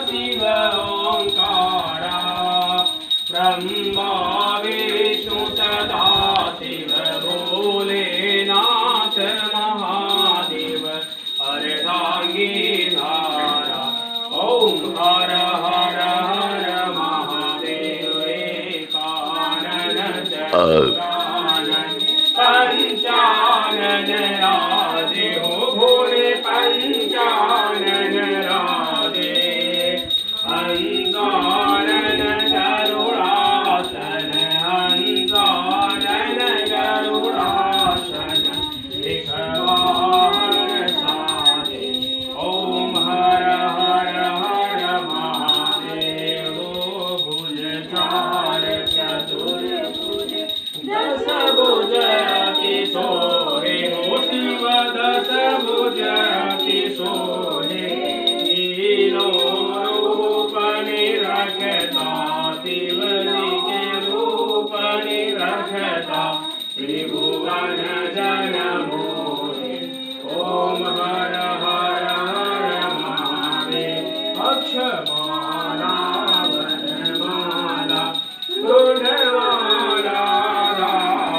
शिव ओंकारा ब्रह्मा विष्णु सदा शिव भोलेनाथ महादेव अर्धांगी धारा ओम हर हर हर महादेव एकानन चतुरानन पंचानन राधे हो भोले पंचानन राधे हंसानन गरुड़ासन हंसानन गरुड़ासन विषवाहन साधे ओम हर हर हर महादेव भुजचार चतुर्भुज दस भुज किशोरे हो शिव दस भुज किशोरे लीलो रूप निरखता शिव जी के रूप निरखता त्रिभुवन जन